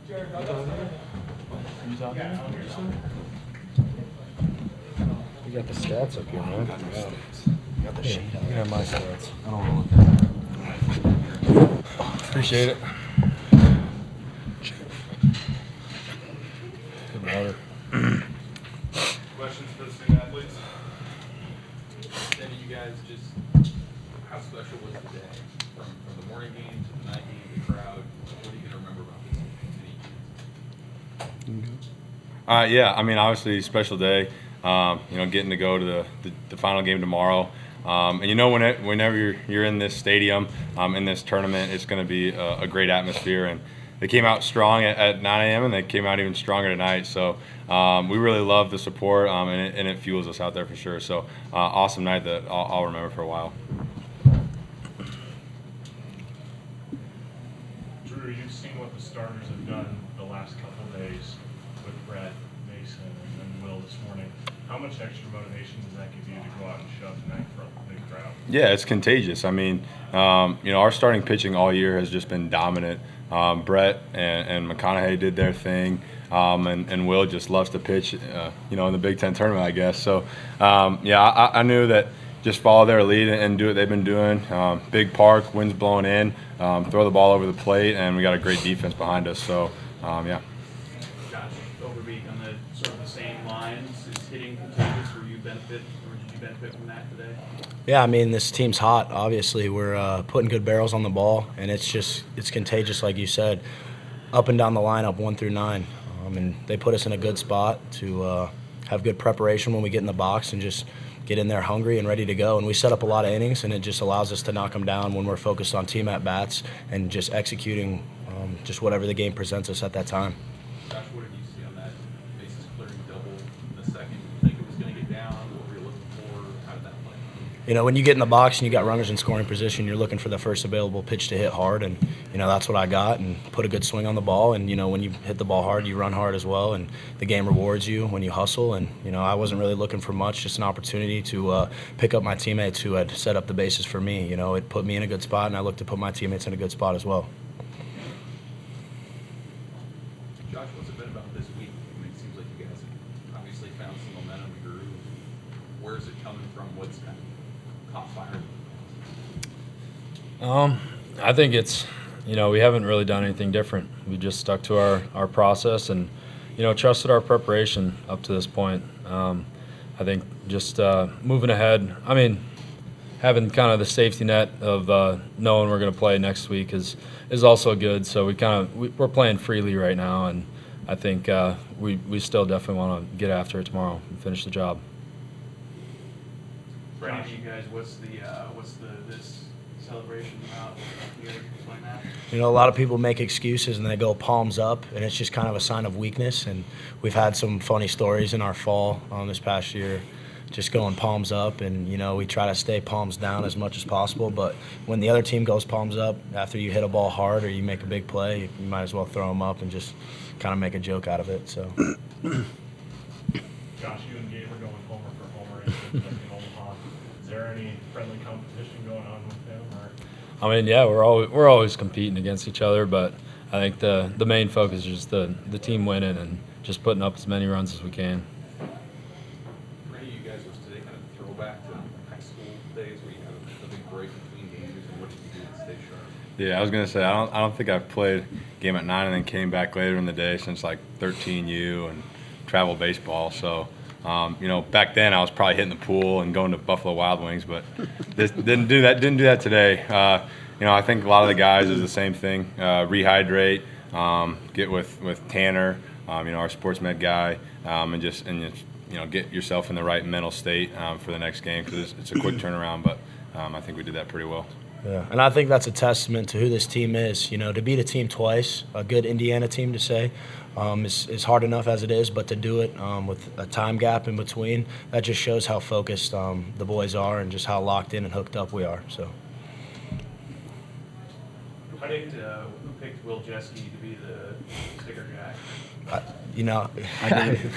You got the stats up here, man. You got the sheet. You can have my stats. I don't want to look at that. Appreciate it. Good water. Questions for the student athletes? Then you guys just, how special was the day? From the morning game to the night game, the crowd, what are you going to remember about this? Yeah, I mean, obviously, special day. Getting to go to the final game tomorrow. And whenever you're in this stadium, in this tournament, it's going to be a great atmosphere. And they came out strong at 9 a.m. and they came out even stronger tonight. So we really love the support, and it fuels us out there for sure. So awesome night that I'll remember for a while. Drew, you've seen what the starters have done the last couple of days with Brett, Mason, and Will this morning. How much extra motivation does that give you to go out and show tonight for a big crowd? Yeah, it's contagious. I mean, our starting pitching all year has just been dominant. Brett and McConaughey did their thing, and Will just loves to pitch, in the Big Ten tournament, I guess. So, I knew that just follow their lead and do what they've been doing. Big park, wind's blowing in, throw the ball over the plate, and we got a great defense behind us. So, yeah. Josh, Overbeek on the sort of the same lines, is hitting contagious, did you benefit from that today? Yeah, I mean, this team's hot, obviously. We're putting good barrels on the ball, and it's contagious, like you said, up and down the lineup, 1 through 9. And they put us in a good spot to have good preparation when we get in the box and just get in there hungry and ready to go. And we set up a lot of innings, and it just allows us to knock them down when we're focused on team at-bats and just executing just whatever the game presents us at that time. Josh, what did you see on that bases clearing double in the second? Did you think it was going to get down? What were you looking for? How did that play? When you get in the box and you got runners in scoring position, you're looking for the first available pitch to hit hard, and that's what I got, and put a good swing on the ball. And when you hit the ball hard, you run hard as well, and the game rewards you when you hustle. And I wasn't really looking for much, just an opportunity to pick up my teammates who had set up the bases for me. It put me in a good spot, and I looked to put my teammates in a good spot as well. Josh, what's it been about this week? I mean, it seems like you guys have obviously found some momentum and groove. Where is it coming from? What's kind of caught fire? I think it's, we haven't really done anything different. We just stuck to our process and, trusted our preparation up to this point. I think just moving ahead, I mean, having kind of the safety net of knowing we're going to play next week is also good. So we're playing freely right now, and I think we still definitely want to get after it tomorrow and finish the job. For any of you guys, what's this celebration about? You guys explain that? A lot of people make excuses and they go palms up, and it's just kind of a sign of weakness. And we've had some funny stories in our fall this past year, just going palms up, and we try to stay palms down as much as possible. But when the other team goes palms up after you hit a ball hard or you make a big play, you might as well throw them up and just kind of make a joke out of it. So. Josh, you and Gabe are going homer for homer in Omaha. Is there any friendly competition going on with them? I mean, yeah, we're always competing against each other, but I think the main focus is just the team winning and just putting up as many runs as we can. For any of you guys, was today kind of a throwback to high school days where you had a big break between games, and what did you do to stay sharp? Yeah, I was gonna say I don't think I've played a game at 9 and then came back later in the day since like 13U and travel baseball. So, back then I was probably hitting the pool and going to Buffalo Wild Wings, but this didn't do that today. I think a lot of the guys is the same thing. Rehydrate, get with Tanner, our sports med guy, and just get yourself in the right mental state for the next game, because it's a quick turnaround. But I think we did that pretty well. Yeah, and I think that's a testament to who this team is. To beat a team twice, a good Indiana team to say, is hard enough as it is, but to do it with a time gap in between, that just shows how focused the boys are and just how locked in and hooked up we are. So. Who picked Will Jeske to be the sticker jack?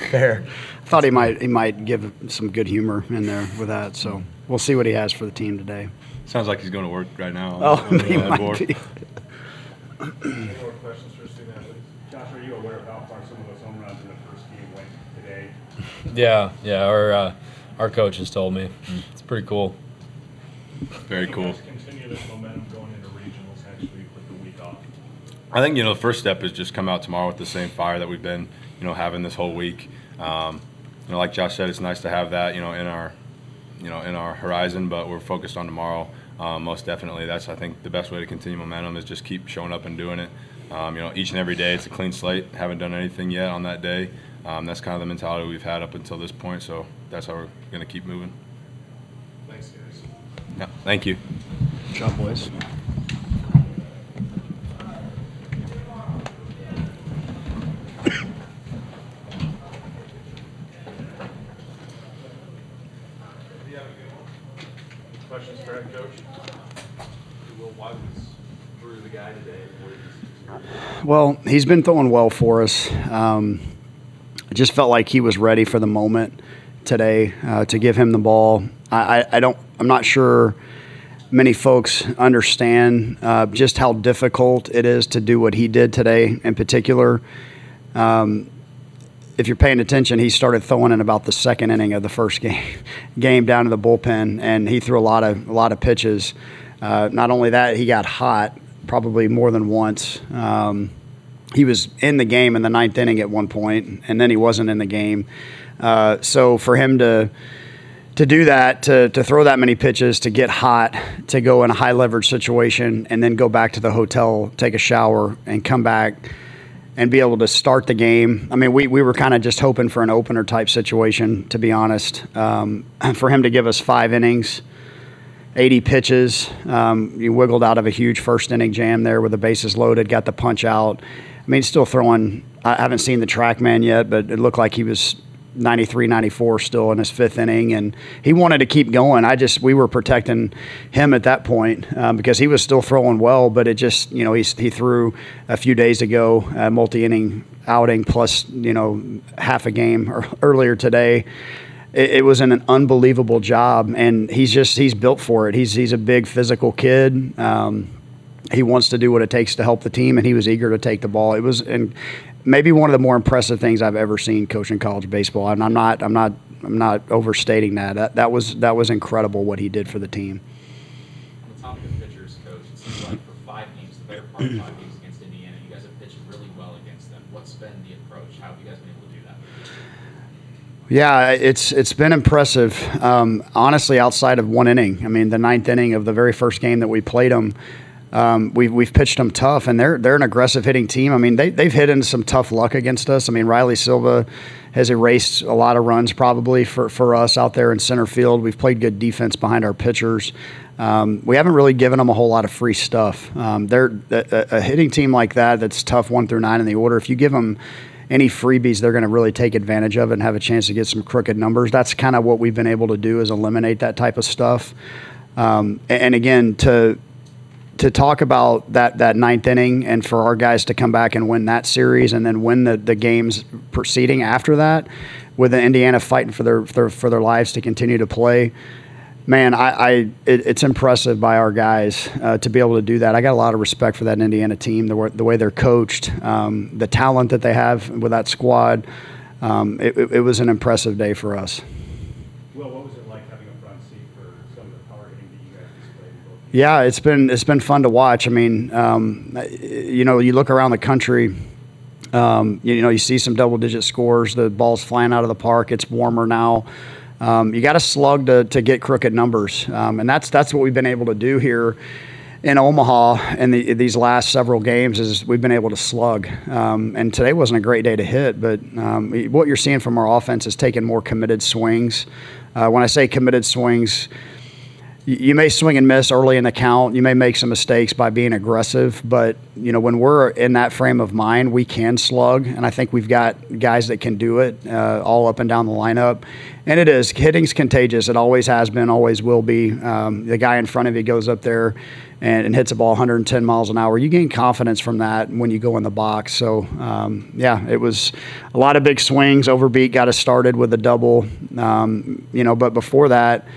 Fair. I thought he might give some good humor in there with that. So we'll see what he has for the team today. Sounds like he's going to work right now. He might be. Any more questions for student athletes? Josh, are you aware of how far some of those home runs in the first game went today? Yeah. Our coach has told me. It's pretty cool. Very Can cool. you guys continue this momentum going into regionals next week with the week off? I think the first step is just come out tomorrow with the same fire that we've been having this whole week. Like Josh said, it's nice to have that in our horizon, but we're focused on tomorrow. Most definitely, that's I think the best way to continue momentum is just keep showing up and doing it. Each and every day it's a clean slate. Haven't done anything yet on that day. That's kind of the mentality we've had up until this point. So that's how we're going to keep moving. Thanks, guys. Yeah, thank you. Good job, boys. Questions for head coach? Will, why was Drew the guy today? What did you see? Well, he's been throwing well for us. I just felt like he was ready for the moment today to give him the ball. I'm not sure many folks understand just how difficult it is to do what he did today in particular. If you're paying attention, he started throwing in about the second inning of the first game down to the bullpen, and he threw a lot of pitches. Not only that, he got hot probably more than once. He was in the game in the ninth inning at one point, and then he wasn't in the game. So for him to do that, to throw that many pitches, to get hot, to go in a high leverage situation, and then go back to the hotel, take a shower, and come back and be able to start the game. I mean, we were kind of just hoping for an opener type situation, to be honest. For him to give us 5 innings, 80 pitches, you wiggled out of a huge first inning jam there with the bases loaded, got the punch out. I mean, still throwing. I haven't seen the TrackMan yet, but it looked like he was 93, 94 still in his 5th inning, and he wanted to keep going. We were protecting him at that point because he was still throwing well, but it just, he threw a few days ago a multi-inning outing plus, half a game earlier today. It was an unbelievable job, and he's built for it. He's a big physical kid. He wants to do what it takes to help the team, and he was eager to take the ball. It was maybe one of the more impressive things I've ever seen coaching college baseball, and I'm not overstating that. That was incredible what he did for the team. On the topic of pitchers, Coach, it seems like for 5 games, the better part of 5 games against Indiana, you guys have pitched really well against them. What's been the approach? How have you guys been able to do that? Yeah, it's been impressive. Honestly, outside of 1 inning, I mean, the 9th inning of the very first game that we played them, we've pitched them tough, and they're an aggressive hitting team. I mean, they've hit into some tough luck against us. I mean, Riley Silva has erased a lot of runs probably for us out there in center field. We've played good defense behind our pitchers. We haven't really given them a whole lot of free stuff. They're a hitting team like that's tough 1 through 9 in the order. If you give them any freebies, they're going to really take advantage of it and have a chance to get some crooked numbers. That's kind of what we've been able to do, is eliminate that type of stuff. And again, to talk about that 9th inning and for our guys to come back and win that series and then win the games proceeding after that, with the Indiana fighting for their lives to continue to play, man, it's impressive by our guys to be able to do that. I got a lot of respect for that Indiana team, the way they're coached, the talent that they have with that squad. It was an impressive day for us. Will, what was it like having a front seat for some of the power hitting that you guys displayed in both games? Yeah, it's been fun to watch. I mean, you look around the country. You see some double-digit scores. The ball's flying out of the park. It's warmer now. You got to slug to get crooked numbers, and that's what we've been able to do here in Omaha in these last several games. Is we've been able to slug, and today wasn't a great day to hit, but what you're seeing from our offense is taking more committed swings. When I say committed swings, you may swing and miss early in the count. You may make some mistakes by being aggressive, but when we're in that frame of mind, we can slug, and I think we've got guys that can do it all up and down the lineup. And hitting's contagious. It always has been, always will be. The guy in front of you goes up there and hits a ball 110 miles an hour. You gain confidence from that when you go in the box. So, it was a lot of big swings. Overbeat got us started with a double, but before that,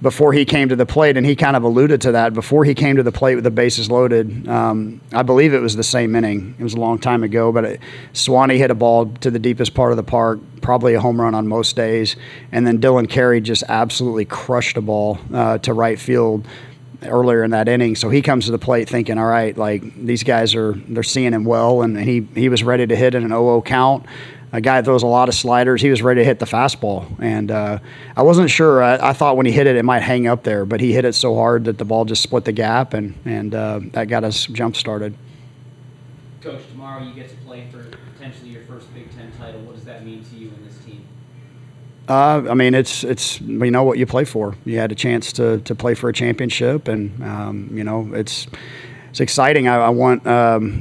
before he came to the plate, and he kind of alluded to that. Before he came to the plate with the bases loaded, I believe it was the same inning. It was a long time ago, but Swanee hit a ball to the deepest part of the park, probably a home run on most days, and then Dylan Carey just absolutely crushed a ball to right field earlier in that inning. So he comes to the plate thinking, all right, like these guys they're seeing him well, and he was ready to hit in an 0-0 count. A guy that throws a lot of sliders. He was ready to hit the fastball, and I wasn't sure. I thought when he hit it, it might hang up there, but he hit it so hard that the ball just split the gap, and that got us jump started. Coach, tomorrow you get to play for potentially your first Big Ten title. What does that mean to you and this team? I mean, it's you know what you play for. You had a chance to play for a championship, and you know it's exciting. I want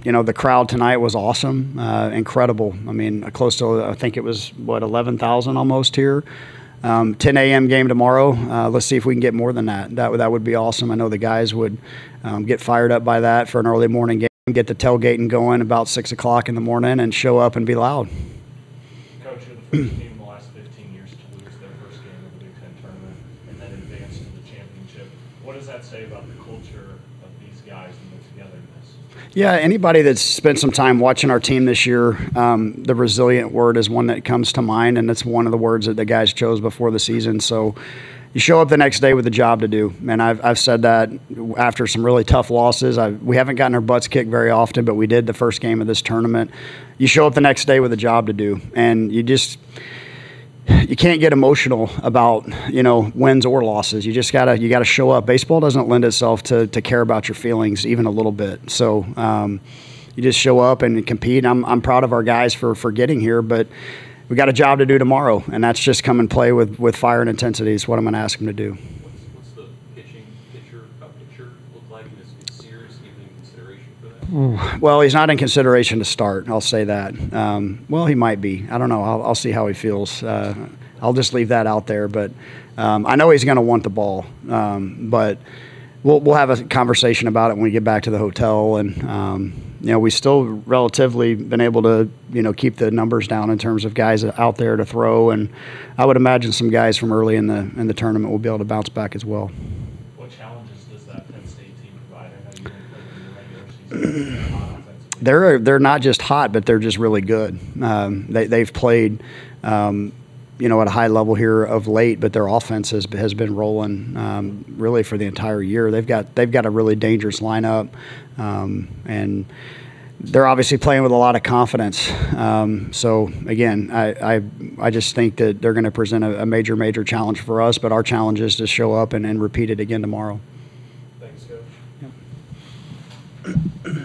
you know, the crowd tonight was awesome, incredible. I mean, close to, I think it was 11,000 almost here. 10 a.m. game tomorrow. Let's see if we can get more than that. That would be awesome. I know the guys would get fired up by that for an early morning game. Get the tailgating going about 6 o'clock in the morning and show up and be loud. Coach, you're the first team in the last 15 years to lose their first game of the Big Ten tournament and then advance to the championship. What does that say about the culture of these guys and their togetherness? Yeah, anybody that's spent some time watching our team this year, the resilient word is one that comes to mind, and it's one of the words that the guys chose before the season. So you show up the next day with a job to do, and I've said that after some really tough losses. We haven't gotten our butts kicked very often, but we did the first game of this tournament. You show up the next day with a job to do, and you can't get emotional about, you know, wins or losses. You gotta show up. Baseball doesn't lend itself to care about your feelings even a little bit. So you just show up and compete. I'm proud of our guys for getting here, but we got a job to do tomorrow, and that's just come and play with fire and intensity is what I'm going to ask them to do. What's the pitcher look like? Is Sears even in consideration for that? Well, he's not in consideration to start. I'll say that. Well, he might be. I don't know. I'll see how he feels. I'll just leave that out there. But I know he's going to want the ball. But we'll have a conversation about it when we get back to the hotel. And you know, we still relatively been able to, you know, keep the numbers down in terms of guys out there to throw. And I would imagine some guys from early in the tournament will be able to bounce back as well. What challenges does that Penn State team provide? I know you didn't play in the regular season. They're not just hot, but they're just really good. They've played, you know, at a high level here of late, but their offense has been rolling really for the entire year. They've got a really dangerous lineup, and they're obviously playing with a lot of confidence. So again, I just think that they're going to present a major challenge for us, but our challenge is to show up and repeat it again tomorrow. Thanks, Coach. Yep.